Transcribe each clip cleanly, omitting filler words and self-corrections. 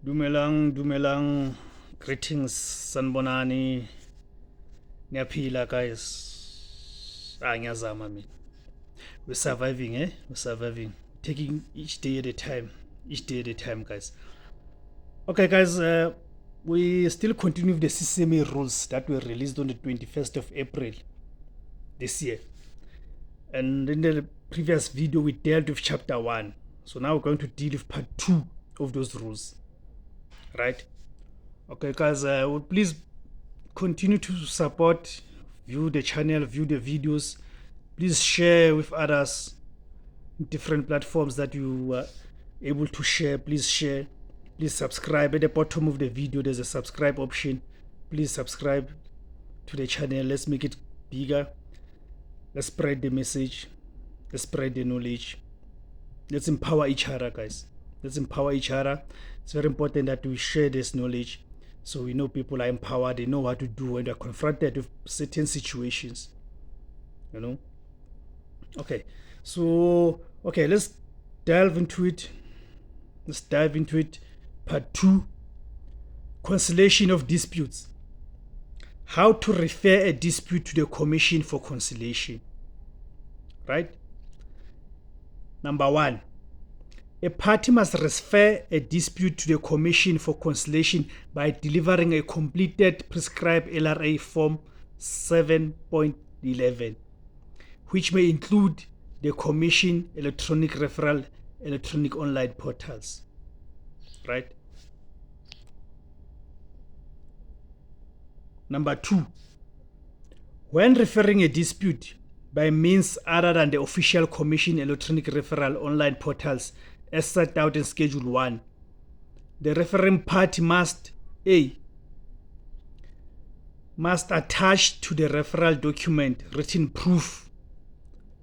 Dumelang. Greetings, sanbonani. Niyaphila, guys. Ngiyazama mina. We're surviving, eh? We're surviving. Taking each day at a time. Guys. Okay, guys. We still continue with the CCMA rules that were released on the 21st of April this year. And in the previous video, we dealt with chapter 1. So now we're going to deal with part 2 of those rules. Right? Okay, guys, please continue to support, view the channel, view the videos. Please share with others, different platforms that you are able to share. Please share. Please subscribe. At the bottom of the video, there's a subscribe option. Please subscribe to the channel. Let's make it bigger. Let's spread the message. Let's spread the knowledge. Let's empower each other, guys. Let's empower each other. It's very important that we share this knowledge so we know people are empowered. They know what to do when they're confronted with certain situations. You know? Okay. So, let's delve into it. Part 2. Conciliation of Disputes. How to refer a dispute to the Commission for Conciliation. Right? Number 1. A party must refer a dispute to the Commission for Conciliation by delivering a completed prescribed LRA Form 7.11, which may include the Commission electronic referral, electronic online portals. Right? Number 2. When referring a dispute by means other than the official Commission electronic referral online portals as set out in Schedule 1, the referring party must attach to the referral document written proof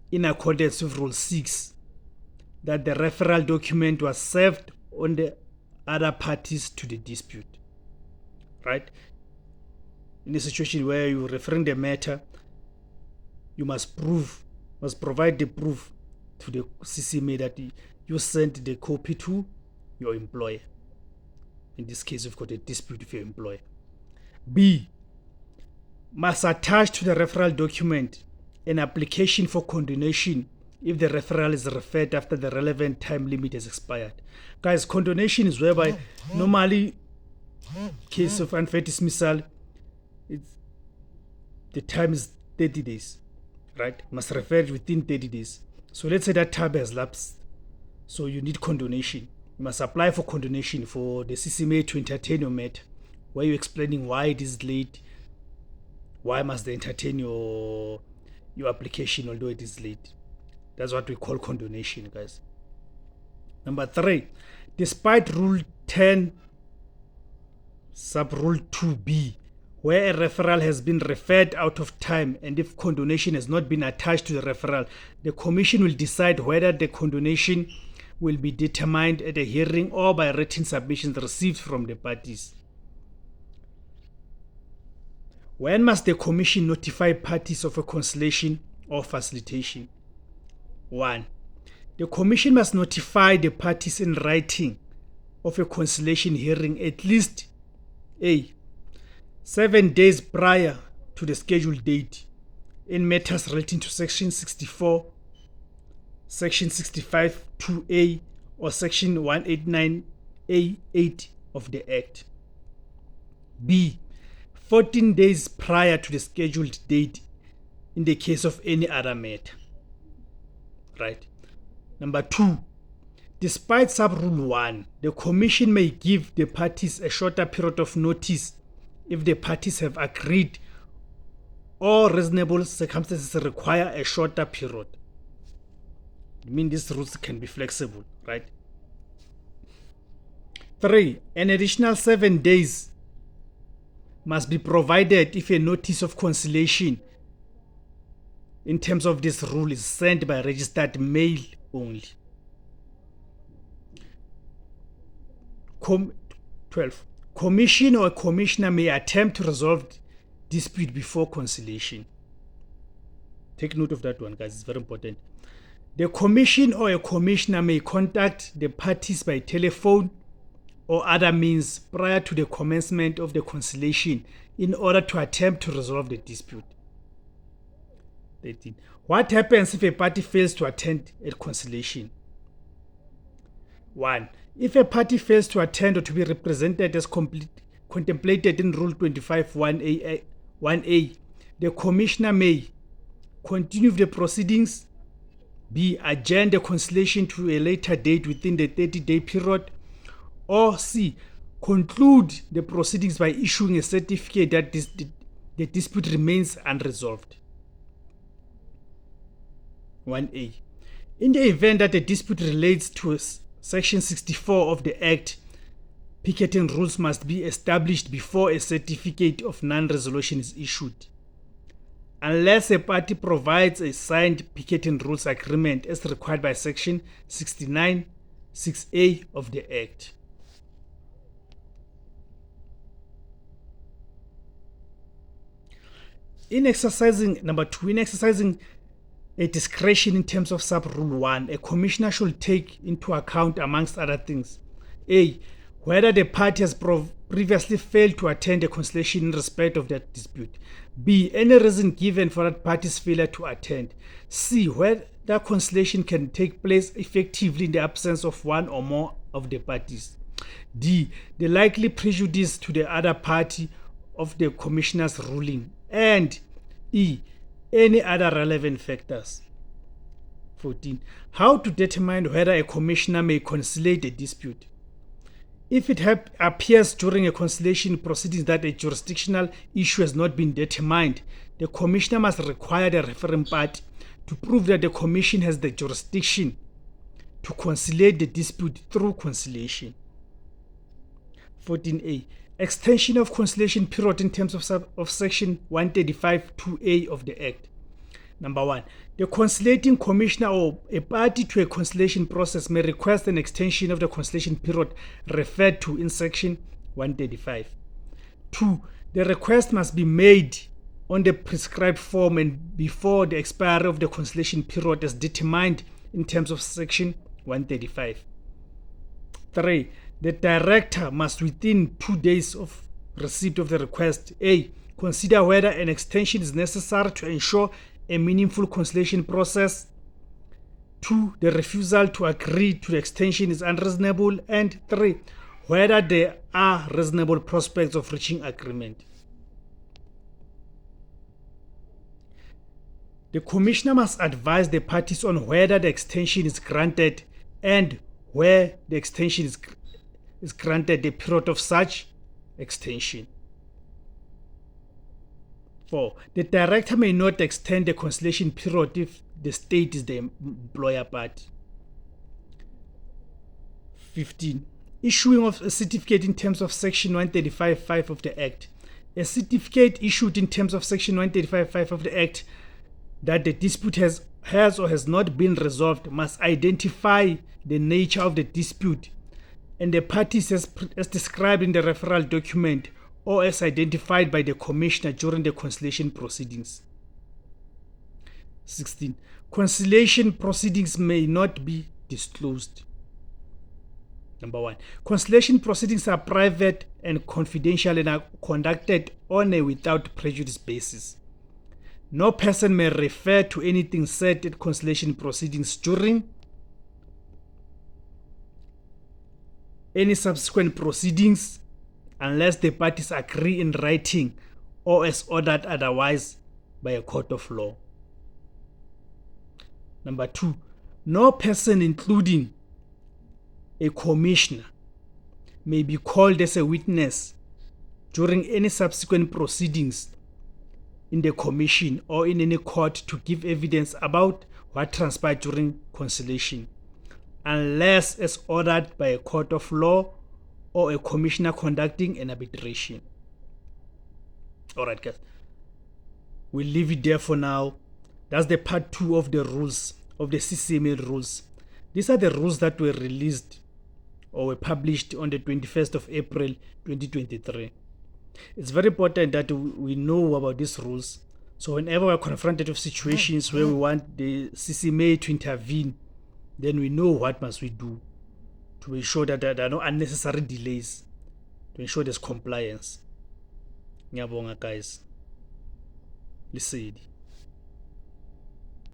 in accordance with Rule 6 that the referral document was served on the other parties to the dispute. Right? In a situation where you're referring the matter, you must provide the proof to the CCMA that you sent the copy to your employer. In this case, you've got a dispute with your employer. B. Must attach to the referral document an application for condonation if the referral is referred after the relevant time limit has expired. Guys, condonation is whereby normally, case of unfair dismissal, the time is 30 days. Right? Must refer it within 30 days. So let's say that time has lapsed. So you need condonation. You must apply for condonation for the CCMA to entertain your matter. Why are you explaining why it is late? Why must they entertain your application although it is late? That's what we call condonation, guys. Number 3. Despite Rule 10, Sub-Rule 2B, where a referral has been referred out of time and if condonation has not been attached to the referral, the Commission will decide whether the condonation will be determined at a hearing or by written submissions received from the parties. When must the Commission notify parties of a conciliation or facilitation? 1. The Commission must notify the parties in writing of a conciliation hearing at least 7 days prior to the scheduled date in matters relating to Section 64, Section 65 2A, or Section 189A8 of the Act. B. 14 days prior to the scheduled date in the case of any other matter. Right? Number 2. Despite Sub-Rule 1, the Commission may give the parties a shorter period of notice if the parties have agreed or reasonable circumstances require a shorter period. I mean, these rules can be flexible, right? 3. An additional 7 days must be provided if a notice of conciliation in terms of this rule is sent by registered mail only. 12. Commission or a commissioner may attempt to resolve dispute before conciliation. Take note of that one, guys. It's very important. The commission or a commissioner may contact the parties by telephone, or other means prior to the commencement of the conciliation in order to attempt to resolve the dispute. 13. What happens if a party fails to attend a conciliation? 1. If a party fails to attend or to be represented as contemplated in Rule 25 1A, the Commissioner may continue the proceedings, B. Adjourn the conciliation to a later date within the 30-day period, or C. Conclude the proceedings by issuing a certificate that the dispute remains unresolved. 1A. In the event that the dispute relates to Section 64 of the Act, picketing rules must be established before a certificate of non-resolution is issued, unless a party provides a signed picketing rules agreement as required by Section 69 6A of the Act. In exercising a discretion in terms of Sub-Rule 1, a commissioner should take into account, amongst other things, A. Whether the party has previously failed to attend a conciliation in respect of that dispute. B. Any reason given for that party's failure to attend. C. Whether conciliation can take place effectively in the absence of one or more of the parties. D. The likely prejudice to the other party of the commissioner's ruling. And E. Any other relevant factors. 14. How to determine whether a commissioner may conciliate a dispute. If it appears during a conciliation proceedings that a jurisdictional issue has not been determined, the commissioner must require the referring party to prove that the commission has the jurisdiction to conciliate the dispute through conciliation. 14A. Extension of conciliation period in terms of Section 135 2A of the Act. Number 1. The conciliating commissioner or a party to a conciliation process may request an extension of the conciliation period referred to in Section 135. 2. The request must be made on the prescribed form and before the expiry of the conciliation period as determined in terms of Section 135. 3. The director must, within 2 days of receipt of the request, A. Consider whether an extension is necessary to ensure a meaningful conciliation process. 2. The refusal to agree to the extension is unreasonable. And 3. Whether there are reasonable prospects of reaching agreement. The commissioner must advise the parties on whether the extension is granted and where the extension is granted the period of such extension. 4. The director may not extend the conciliation period if the state is the employer party. 15. Issuing of a certificate in terms of Section 135(5) of the Act. A certificate issued in terms of Section 135(5) of the Act that the dispute has or has not been resolved must identify the nature of the dispute and the parties as described in the referral document or as identified by the commissioner during the conciliation proceedings. 16. Conciliation proceedings may not be disclosed. Number 1. Conciliation proceedings are private and confidential and are conducted on a without prejudice basis. No person may refer to anything said at conciliation proceedings during any subsequent proceedings unless the parties agree in writing or as ordered otherwise by a court of law. Number 2. No person, including a commissioner, may be called as a witness during any subsequent proceedings in the commission or in any court to give evidence about what transpired during conciliation, unless as ordered by a court of law or a commissioner conducting an arbitration. Alright guys, we'll leave it there for now. That's the part 2 of the rules, of the CCMA rules. These are the rules that were released or were published on the 21st of April 2023. It's very important that we know about these rules, so whenever we're confronted with situations where we want the CCMA to intervene, then we know what must we do. to ensure that there are no unnecessary delays, to ensure there's compliance. Ngiyabonga guys. Lisedi.